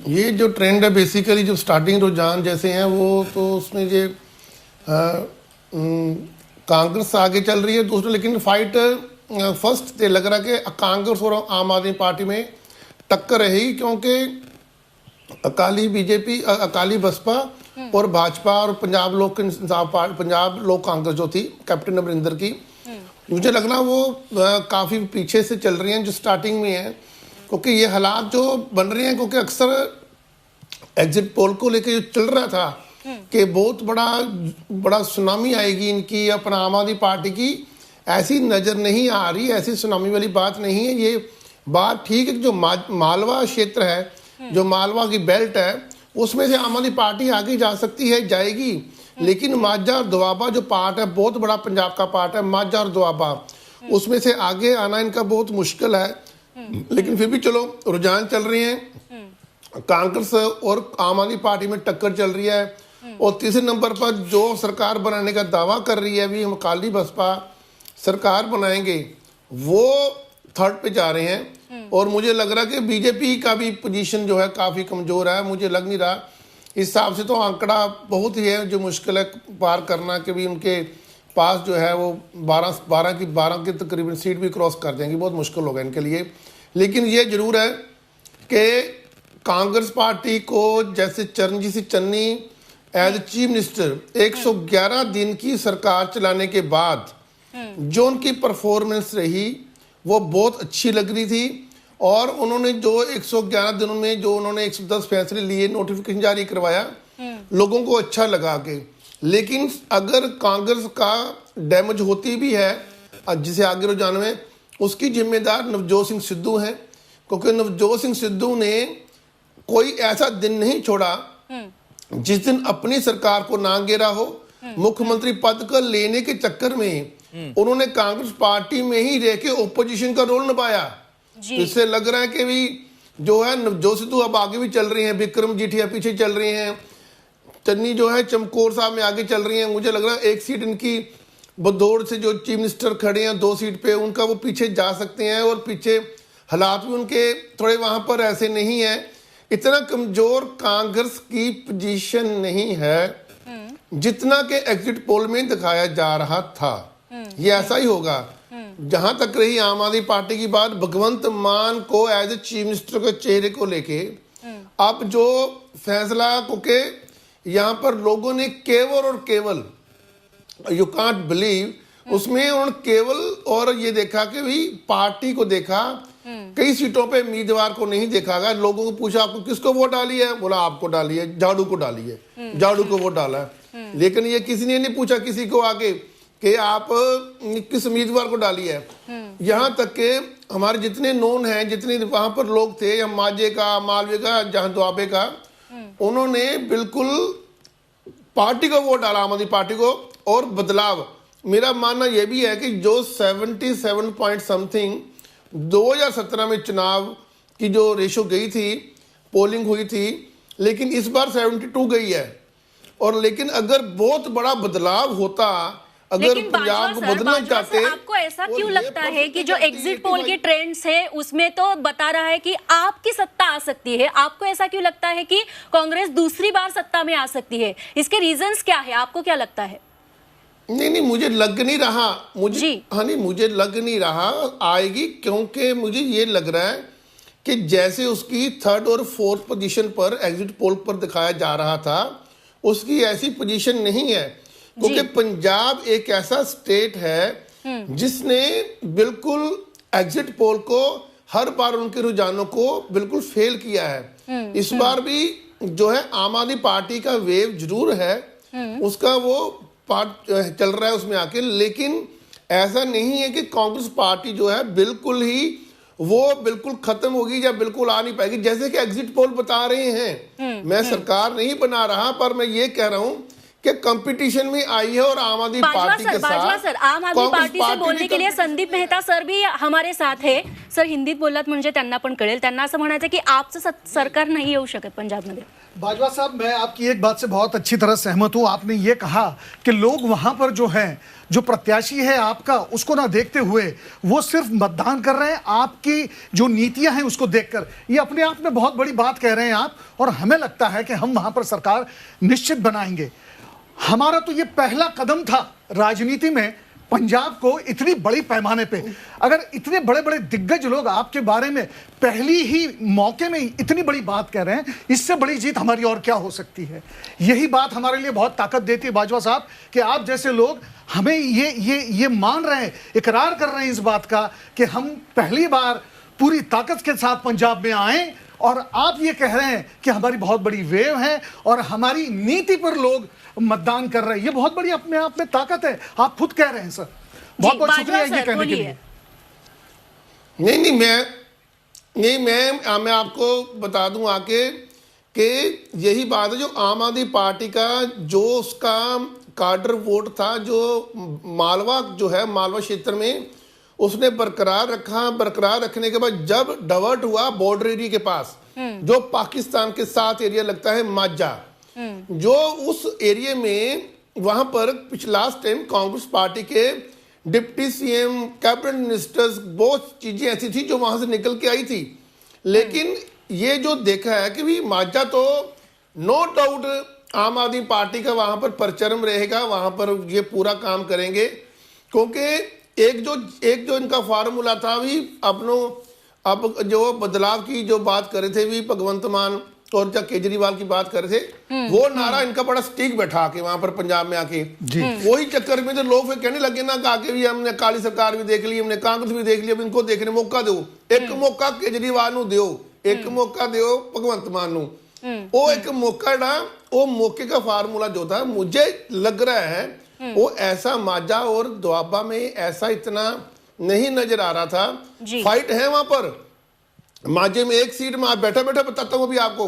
ये जो ट्रेंड है बेसिकली जो स्टार्टिंग रुझान जैसे हैं वो तो उसमें ये कांग्रेस आगे चल रही है दूसरा, लेकिन फाइट फर्स्ट लग रहा है कि कांग्रेस और आम आदमी पार्टी में टक्कर रहेगी, क्योंकि अकाली बीजेपी, अकाली बसपा और भाजपा और पंजाब लोक इंसाफ पार्टी, पंजाब लोक कांग्रेस जो थी कैप्टन अमरिंदर की, मुझे लगना वो काफ़ी पीछे से चल रही हैं जो स्टार्टिंग में है, क्योंकि ये हालात जो बन रहे हैं, क्योंकि अक्सर एग्जिट पोल को लेकर जो चल रहा था कि बहुत बड़ा सुनामी आएगी इनकी अपना आम आदमी पार्टी की, ऐसी नज़र नहीं आ रही, ऐसी सुनामी वाली बात नहीं है। ये बात ठीक है, जो मालवा क्षेत्र है, जो मालवा की बेल्ट है, उसमें से आम आदमी पार्टी आगे जा सकती है, जाएगी, लेकिन माझा और दोआबा जो पार्ट है, बहुत बड़ा पंजाब का पार्ट है माझा और दोआबा, उसमें से आगे आना इनका बहुत मुश्किल है। लेकिन फिर भी चलो रुझान चल रहे हैं, कांग्रेस और आम आदमी पार्टी में टक्कर चल रही है, और तीसरे नंबर पर जो सरकार बनाने का दावा कर रही है अभी हम अकाली बसपा सरकार बनाएंगे, वो थर्ड पे जा रहे हैं। और मुझे लग रहा है कि बीजेपी का भी पोजीशन जो है काफ़ी कमज़ोर है, मुझे लग नहीं रहा, इस हिसाब से तो आंकड़ा बहुत ही है जो मुश्किल है पार करना, कि भी उनके पास जो है वो 12 की तकरीबन सीट भी क्रॉस कर जाएंगी, बहुत मुश्किल होगा इनके लिए। लेकिन ये जरूर है कि कांग्रेस पार्टी को जैसे Charanjit Singh Channi as chief minister 111 दिन की सरकार चलाने के बाद जो उनकी परफॉर्मेंस रही वो बहुत अच्छी लग रही थी, और उन्होंने जो 111 दिनों में जो उन्होंने 110 फैसले लिए, नोटिफिकेशन जारी करवाया, लोगों को अच्छा लगा के। लेकिन अगर कांग्रेस का डैमेज होती भी है जिसे आगे रुझान में, उसकी जिम्मेदार नवजोत सिंह सिद्धू हैं, क्योंकि नवजोत सिंह सिद्धू ने कोई ऐसा दिन नहीं छोड़ा जिस दिन अपनी सरकार को ना घेरा हो। मुख्यमंत्री पद को लेने के चक्कर में उन्होंने कांग्रेस पार्टी में ही रह के ओपोजिशन का रोल निभाया। तो इससे लग रहा है कि भी जो है नवजोत सिद्धू अब आगे भी चल रही हैं, विक्रम जीठिया पीछे चल रही हैं, चन्नी जो है चमकौर साहब में आगे चल रही हैं। मुझे लग रहा है एक सीट इनकी बदौड़ से जो चीफ मिनिस्टर खड़े हैं 2 सीट पे, उनका वो पीछे जा सकते हैं, और पीछे हालात भी उनके थोड़े वहां पर ऐसे नहीं है, इतना कमजोर कांग्रेस की पोजीशन नहीं है जितना के एग्जिट पोल में दिखाया जा रहा था। ये ऐसा ही होगा। जहां तक रही आम आदमी पार्टी की बात, भगवंत मान को एज ए चीफ मिनिस्टर के चेहरे को लेके अब जो फैसला, क्योंकि यहाँ पर लोगों ने केवल और केवल, यू कांट बिलीव, उसमें उन्होंने केवल और ये देखा कि भी पार्टी को देखा, कई सीटों पे उम्मीदवार को नहीं देखा गया। लोगों को पूछा आपको किसको वोट डाली है, बोला आपको डाली है, झाड़ू को डाली है, झाड़ू को वोट डाला है। लेकिन ये किसी ने नहीं पूछा किसी को आगे कि आप किस उम्मीदवार को डाली है। यहाँ तक के हमारे जितने नोन हैं, जितने वहां पर लोग थे, या माझे का, मालवे का, जहां दुआबे का, उन्होंने बिल्कुल पार्टी को वोट डाला, आम आदमी पार्टी को। और बदलाव, मेरा मानना यह भी है कि जो 77 पॉइंट समथिंग 2017 में चुनाव की जो रेशो गई थी, पोलिंग हुई थी, लेकिन इस बार 72 गई है। और लेकिन अगर बहुत बड़ा बदलाव होता, अगर पंजाब को बदलना चाहते, आपको ऐसा क्यों लगता है कि जो एग्जिट पोल के ट्रेंड्स है उसमें तो बता रहा है कि आपकी सत्ता आ सकती है, आपको ऐसा क्यों लगता है कि कांग्रेस दूसरी बार सत्ता में आ सकती है? इसके रीजंस क्या है, आपको क्या लगता है? नहीं, मुझे लग नहीं रहा, मुझे लग नहीं रहा आएगी, क्योंकि मुझे ये लग रहा है कि जैसे उसकी 3rd और 4th पोजीशन पर एग्जिट पोल पर दिखाया जा रहा था, उसकी ऐसी पोजीशन नहीं है, क्योंकि पंजाब एक ऐसा स्टेट है जिसने बिल्कुल एग्जिट पोल को हर बार उनके रुझानों को बिल्कुल फेल किया है। इस बार भी जो है आम आदमी पार्टी का वेव जरूर है, उसका वो पार्ट चल रहा है उसमें आके, लेकिन ऐसा नहीं है कि कांग्रेस पार्टी जो है बिल्कुल ही वो बिल्कुल खत्म होगी या बिल्कुल आ नहीं पाएगी, जैसे कि एग्जिट पोल बता रहे हैं। मैं सरकार नहीं बना रहा, पर मैं ये कह रहा हूं कि कंपटीशन में आई है और आम आदमी पार्टी के बाजवा साथ सर, आम आदमी पार्टी से बोलने के लिए संदीप मेहता सर भी हमारे साथ है. सर, हिंदीत बोललात म्हणजे त्यांना पण कळेल. त्यांना असं म्हणायचं की आपचं सरकार नाही येऊ शकत पंजाबमध्ये. बाजवा साहब, मैं आपकी एक बात से बहुत अच्छी तरह सहमत हूं. आपने ये कहा कि लोग वहां पर जो हैं, जो प्रत्याशी है आपका, उसको ना देखते हुए वो सिर्फ मतदान कर रहे हैं आपकी जो नीतियां हैं उसको देखकर. ये अपने आप में बहुत बड़ी बात कह रहे हैं आप, और हमें लगता है कि हम वहां पर सरकार निश्चित बनाएंगे. हमारा तो ये पहला कदम था राजनीति में, पंजाब को इतनी बड़ी पैमाने पे, अगर इतने बड़े बड़े दिग्गज लोग आपके बारे में पहली ही मौके में इतनी बड़ी बात कह रहे हैं, इससे बड़ी जीत हमारी और क्या हो सकती है. यही बात हमारे लिए बहुत ताकत देती है बाजवा साहब कि आप जैसे लोग हमें ये मान रहे हैं, इकरार कर रहे हैं इस बात का कि हम पहली बार पूरी ताकत के साथ पंजाब में आए, और आप ये कह रहे हैं कि हमारी बहुत बड़ी वेव है और हमारी नीति पर लोग मतदान कर रहे हैं. ये बहुत बड़ी अपने आप में ताकत है. आप खुद कह रहे हैं सर. बहुत बहुत शुक्रिया ये कहने के लिए. नहीं, मैं आपको बता दूं आके कि यही बात है जो आम आदमी पार्टी का जो उसका काडर वोट था, जो मालवा जो है, मालवा क्षेत्र में उसने बरकरार रखने के बाद जब डाइवर्ट हुआ बॉर्डर एरिया के पास, जो पाकिस्तान के साथ एरिया लगता है माजा, जो उस एरिया में वहां पर लास्ट टाइम कांग्रेस पार्टी के डिप्टी सीएम, कैबिनेट मिनिस्टर्स, बहुत चीजें ऐसी थी जो वहां से निकल के आई थी. लेकिन ये जो देखा है कि भी माजा तो नो डाउट आम आदमी पार्टी का वहां पर परचरम रहेगा, वहां पर ये पूरा काम करेंगे, क्योंकि एक जो इनका फार्मूला था भी अपनों, अब जो बदलाव की जो बात कर रहे थे भी भगवंत मान और जब केजरीवाल की बात कर रहे थे, वो नारा इनका बड़ा स्टिक बैठा के वहां पर पंजाब में आके, वही चक्कर में तो लोग फिर कहने लगे ना, कहा कि भी हमने अकाली सरकार भी देख ली, हमने कांग्रेस भी देख ली, अब इनको देखने मौका दो. एक मौका केजरीवाल नू दियो, एक मौका दियो भगवंत मान नू. वो एक मौका ना, वो मौके का फार्मूला जो था, मुझे लग रहा है वो ऐसा माजा और दोआबा में ऐसा इतना नहीं नजर आ रहा था. फाइट है वहां पर. माजे में एक सीट में आप बैठे बताता हूं अभी आपको.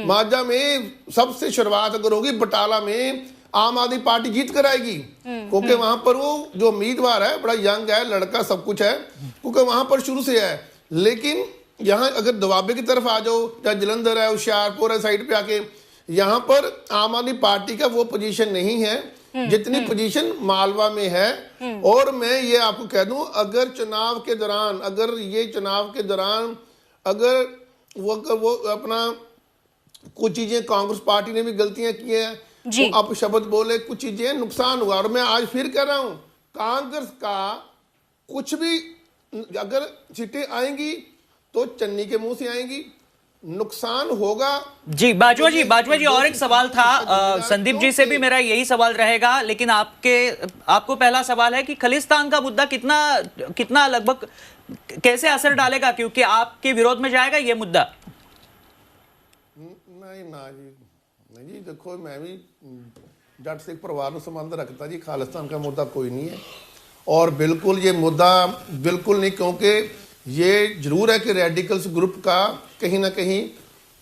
माजा में सबसे शुरुआत अगर होगी बटाला में आम आदमी पार्टी जीत कर आएगी, क्योंकि वहां पर वो जो उम्मीदवार है बड़ा यंग है, लड़का सब कुछ है, क्योंकि वहां पर शुरू से है. लेकिन यहाँ अगर दोआबे की तरफ आ जाओ, या जलंधर है, होशियारपुर है, साइड पे आके, यहाँ पर आम आदमी पार्टी का वो पोजीशन नहीं है जितनी पोजीशन मालवा में है. और मैं ये आपको कह दूं, अगर चुनाव के दौरान अगर वो अपना कुछ चीजें, कांग्रेस पार्टी ने भी गलतियां की हैं, तो आप शब्द बोले, कुछ चीजें नुकसान हुआ. और मैं आज फिर कह रहा हूं, कांग्रेस का कुछ भी अगर सीटें आएंगी तो चन्नी के मुंह से आएंगी, नुकसान होगा. जी बाजवा जी और एक सवाल था संदीप जी से भी मेरा यही सवाल रहेगा, लेकिन आपको पहला सवाल है कि खालिस्तान का मुद्दा कितना लगभग कैसे असर डालेगा, क्योंकि आपके विरोध में जाएगा ये मुद्दा. नहीं जी, देखो मैं भी जट सिख परिवार संबंध रखता जी, खालिस्तान का मुद्दा कोई नहीं है. और बिल्कुल ये मुद्दा बिल्कुल नहीं, क्योंकि ये जरूर है कि रेडिकल्स ग्रुप का कहीं ना कहीं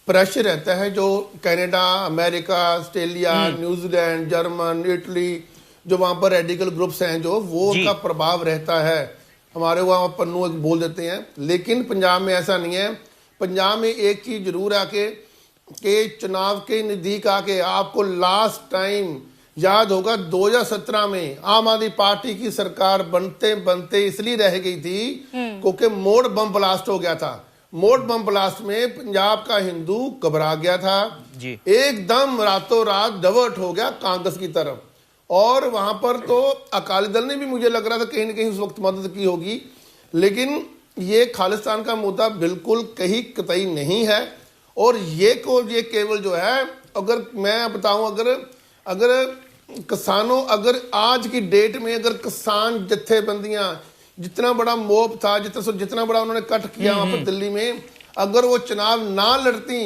प्रेशर रहता है, जो Canada, America, Australia, New Zealand, German, Italy, जो वहाँ पर रेडिकल ग्रुप्स हैं, जो वो उनका प्रभाव रहता है. हमारे वहाँ पन्नू एक बोल देते हैं, लेकिन पंजाब में ऐसा नहीं है. पंजाब में एक चीज़ जरूर आके कि चुनाव के नज़दीक आके आपको लास्ट टाइम याद होगा 2017 में आम आदमी पार्टी की सरकार बनते इसलिए रह गई थी क्योंकि मोड़ बम ब्लास्ट हो गया था. मोड़ बम ब्लास्ट में पंजाब का हिंदू घबरा गया था जी. एकदम रातों रात डाइवर्ट हो गया कांग्रेस की तरफ, और वहां पर तो अकाली दल ने भी मुझे लग रहा था कहीं ना कहीं उस वक्त मदद की होगी. लेकिन ये खालिस्तान का मुद्दा बिल्कुल कहीं कतई नहीं है. और ये केवल जो है, अगर मैं बताऊं, अगर किसानों, अगर आज की डेट में अगर किसान जत्थेबंदियां, जितना बड़ा मोब था, जितना बड़ा उन्होंने कट किया वहां पर दिल्ली में, अगर वो चुनाव ना लड़ती,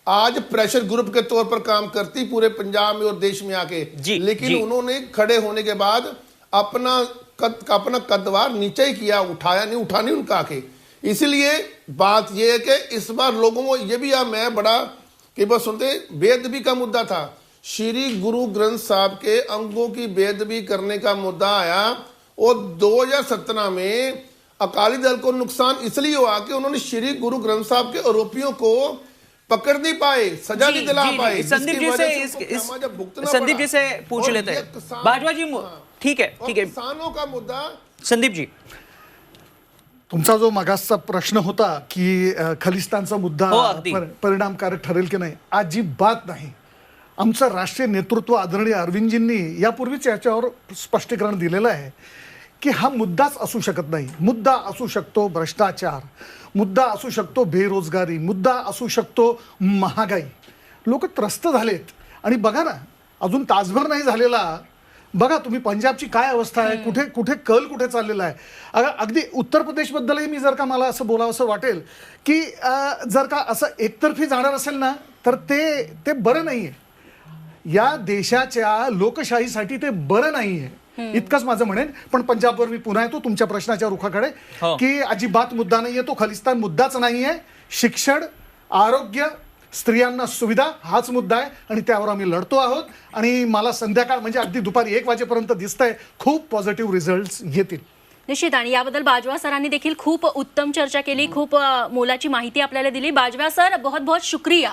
आज प्रेशर ग्रुप के तौर पर काम करती पूरे पंजाब में और देश में आके. लेकिन उन्होंने खड़े होने के बाद अपना कदवार नीचे ही किया, उठा नहीं उनका आके. इसलिए बात यह है कि इस बार लोगों को ये भी मैं बड़ा कि बस सुनते बेअदबी का मुद्दा था, श्री गुरु ग्रंथ साहब के अंगों की बेदबी करने का मुद्दा आया और 2017 में अकाली दल को नुकसान इसलिए हुआ कि उन्होंने श्री गुरु ग्रंथ साहब के आरोपियों को पकड़ नहीं पाए, सजा नहीं दिला पाए। संदीप जी से संदीप जी से पूछ लेते हैं। बाजवा जी ठीक है किसानों का मुद्दा। संदीप जी, तुमचा जो मागासचा प्रश्न होता की खलिस्तानचा मुद्दा हो, अगदी. परिणामकारक ठरेल की नाही, अजिबात नाही. आमचं राष्ट्रीय नेतृत्व आदरणीय अरविंदजींनी यापूर्वीच याच्यावर स्पष्टीकरण दिलेलं आहे की हा मुद्दाच असू शकत नाही. मुद्दा असू शकतो भ्रष्टाचार, मुद्दा असू शकतो बेरोजगारी, मुद्दा असू शकतो महागाई. लोक त्रस्त झालेत आणि बघा ना, अजून तासभर नाही झालेला, बघा तुम्ही पंजाबची काय अवस्था आहे, कुठे कुठे कल कुठे चाललेला आहे. अगदी उत्तर प्रदेशबद्दलही मी जर का मला असं बोलावं असं वाटेल की जर का असं एकतर्फी जाणार असेल ना तर ते बरं नाहीये. या देशाच्या लोकशाहीसाठी ते बरं नाहीये, इतकंच माझं म्हणेन. पण पंजाबवर मी पुन्हा येतो तुमच्या प्रश्नाच्या रुखाकडे की अजिबात मुद्दा नाहीये तो, खलिस्तान मुद्दाच नाहीये. शिक्षण, आरोग्य, स्त्रियांना सुविधा हाच मुद्दा आहे आणि त्यावर आम्ही लढतो आहोत. आणि मला संध्याकाळ म्हणजे अगदी दुपारी 1 वाजेपर्यंत दिसतंय खूप पॉझिटिव्ह रिझल्ट्स येतील. निश्चित. आणि याबद्दल बाजवा सरांनी देखील खूप उत्तम चर्चा केली, खूप मोलाची माहिती आपल्याला दिली. बाजवा सर, बहुत बहुत शुक्रिया.